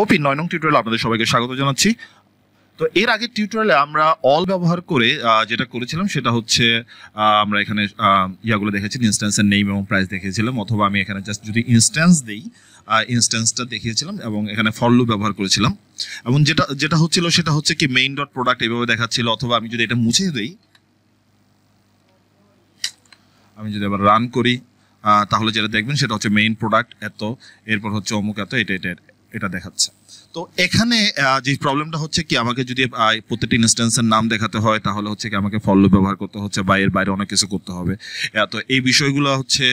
ওপি 9 নং টিউটোরিয়ালে আপনাদের সবাইকে স্বাগত জানাচ্ছি। তো এর আগের টিউটোরিয়ালে আমরা অল ব্যবহার করে যেটা করেছিলাম সেটা হচ্ছে আমরা এখানে ইয়াগুলো দেখেছি, ইনস্ট্যান্সের নেম এবং প্রাইস দেখিয়েছিলাম, অথবা আমি এখানে জাস্ট যদি ইনস্ট্যান্স দেই ইনস্ট্যান্সটা দেখিয়েছিলাম এবং এখানে ফর লুপ ব্যবহার করেছিলাম। এবং যেটা হচ্ছিল সেটা হচ্ছে কি মেইন ডট প্রোডাক্ট এভাবে দেখাচ্ছিল, অথবা আমি যদি এটা মুছে দিই, আমি যদি আবার রান করি তাহলে যেটা দেখবেন সেটা হচ্ছে মেইন প্রোডাক্ট এত, এরপর হচ্ছে অমুক এত, এটা দেখাচ্ছে। তো এখানে যে প্রবলেমটা হচ্ছে কি, আমাকে যদি প্রত্যেকটি ইনস্ট্যান্সের নাম দেখাতে হয় তাহলে হচ্ছে কি আমাকে ফর লুপ ব্যবহার করতে হচ্ছে বা এর বাইরে অনেক কিছু করতে হবে। তো এই বিষয়গুলো হচ্ছে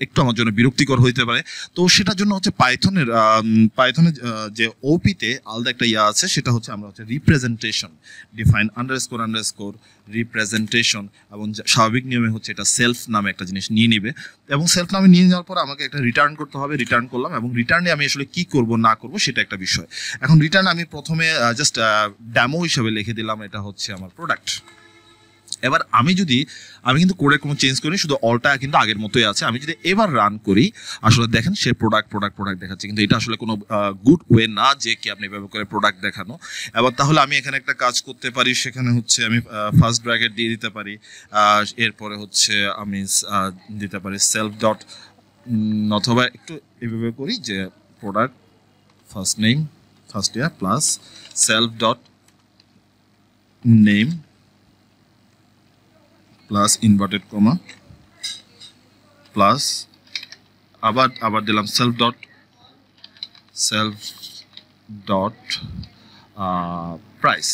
একটু আমার জন্য বিরক্তিকর হইতে পারে। তো সেটার জন্য হচ্ছে পাইথনের যে ওপিতে আলাদা একটা ইয়া আছে, সেটা হচ্ছে আমরা হচ্ছে রিপ্রেজেন্টেশন ডিফাইন আন্ডারস্কোর রিপ্রেজেন্টেশন, এবং স্বাভাবিক নিয়মে হচ্ছে এটা সেলফ নামে একটা জিনিস নিয়ে নিবে, এবং সেলফ নামে নিয়ে নেওয়ার পর আমাকে একটা রিটার্ন করতে হবে। রিটার্ন করলাম, এবং রিটার্নে আমি আসলে কি করব না করব সেটা একটা বিষয়। এখন রিটার্ন আমি প্রথমে জাস্ট ডেমো হিসেবে লিখে দিলাম, এটা হচ্ছে আমার প্রোডাক্ট। এবার আমি কিন্তু কোডে কোনো চেঞ্জ করি, শুধু অলটা কিন্তু আগের মতোই আছে। আমি যদি এবার রান করি, আসলে দেখেন সে প্রোডাক্ট দেখাচ্ছে, কিন্তু এটা আসলে কোনো গুড ওয়ে না যে কি আপনি এভাবে করে প্রোডাক্ট দেখানো। এবার তাহলে আমি এখানে একটা কাজ করতে পারি, সেখানে হচ্ছে আমি ফার্স্ট ব্র্যাকেট দিয়ে দিতে পারি, এরপরে হচ্ছে আমি দিতে পারি সেলফ ডট, অথবা একটু এভাবে করি যে product first name first year plus self dot name plus inverted comma plus আবার দিলাম সেলফ ডট প্রাইস।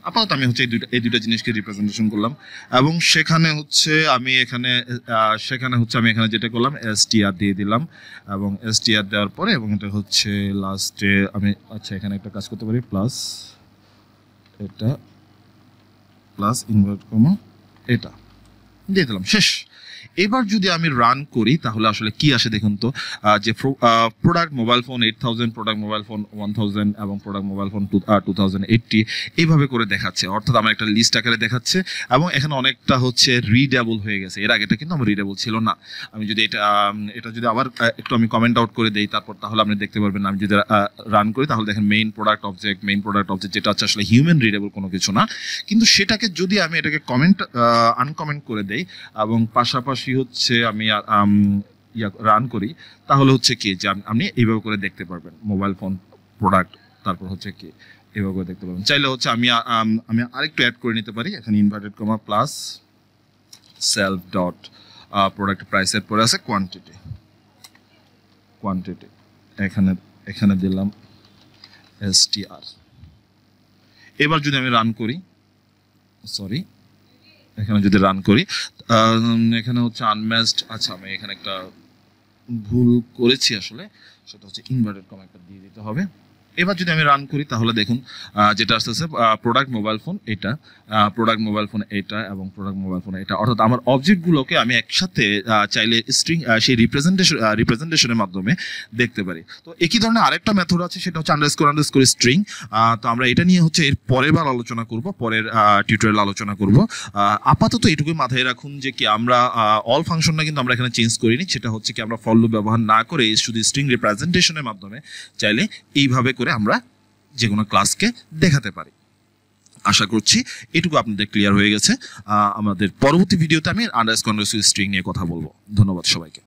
আপাতত আমি হচ্ছে এই দুইটা জিনিসকে রিপ্রেজেন্টেশন করলাম, এবং সেখানে হচ্ছে আমি এখানে যেটা করলাম str দিয়ে দিলাম, এবং str দেওয়ার পরে, এবং এটা হচ্ছে লাস্টে আমি এখানে একটা কাজ করতে পারি, প্লাস এটা প্লাস ইনভার্ট কমা এটা দিয়ে দিলাম, শেষ। এবার যদি আমি রান করি তাহলে আসলে কি আসে দেখুন তো, যে product mobile phone 8000, product mobile phone 1000 এবং প্রোডাক্ট মোবাইল ফোন 2080 এইভাবে করে দেখাচ্ছে, অর্থাৎ আমার একটা লিস্ট আকারে দেখাচ্ছে, এবং এখানে অনেকটা হচ্ছে রিডেবল হয়ে গেছে। এর আগেটা কিন্তু আমার রিডেবল ছিল না। আমি যদি এটা যদি আবার একটু আমি কমেন্ট আউট করে দেই তারপর, তাহলে আপনি দেখতে পারবেন। আমি যদি রান করি তাহলে দেখেন মেইন প্রোডাক্ট অবজেক্ট যেটা হচ্ছে আসলে হিউম্যান রিডেবল কোনো কিছু না, কিন্তু সেটাকে যদি আমি এটাকে আনকমেন্ট করে দেই এবং পাশাপাশি হচ্ছে আমি রান করি, তাহলে হচ্ছে কি যে আপনি এইভাবে করে দেখতে পারবেন মোবাইল ফোন প্রোডাক্ট, তারপর হচ্ছে কি এইভাবে করে দেখতে পারবেন। চাইলে হচ্ছে আমি আরেকটু অ্যাড করে নিতে পারি, এখানে inverted comma plus self dot product প্রাইসের পরে আছে কোয়ান্টিটি, এখানে দিলাম str। এবার যদি আমি রান করি, এখানে যদি রান করি, এখানে হচ্ছে আনম্যাচড, আমি এখানে একটা ভুল করেছি আসলে, সেটা হচ্ছে ইনভার্টেড কমা একটা দিয়ে দিতে হবে। এবার যদি আমি রান করি তাহলে দেখুন যেটা আসতেছে প্রোডাক্ট মোবাইল ফোন এটা, প্রোডাক্ট মোবাইল ফোন এটা, এবং প্রোডাক্ট মোবাইল ফোন এটা, অর্থাৎ আমার অবজেক্টগুলোকে আমি একসাথে চাইলে স্ট্রিং সেই রিপ্রেজেন্টেশনের মাধ্যমে দেখতে পারি। তো একই ধরনের আরেকটা মেথড আছে, সেটা হচ্ছে আন্ডারস্কোর স্ট্রিং। তো আমরা এটা নিয়ে হচ্ছে এর পরের বার আলোচনা করব, পরের টিউটোরিয়াল আলোচনা করব। আপাতত এটুকুই মাথায় রাখুন যে কি আমরা অল ফাংশনটা কিন্তু আমরা এখানে চেঞ্জ করিনি, সেটা হচ্ছে কি আমরা ফর লুপ ব্যবহার না করে শুধু স্ট্রিং রিপ্রেজেন্টেশনের মাধ্যমে চাইলে এইভাবে করে আমরা যে কোনো ক্লাসকে দেখাতে পারি। আশা করছি এটুকু আপনাদের ক্লিয়ার হয়ে গেছে। আমাদের পরবর্তী ভিডিওতে আমি আন্ডারস্কোর স্ট্রিং নিয়ে কথা বলবো। ধন্যবাদ সবাইকে।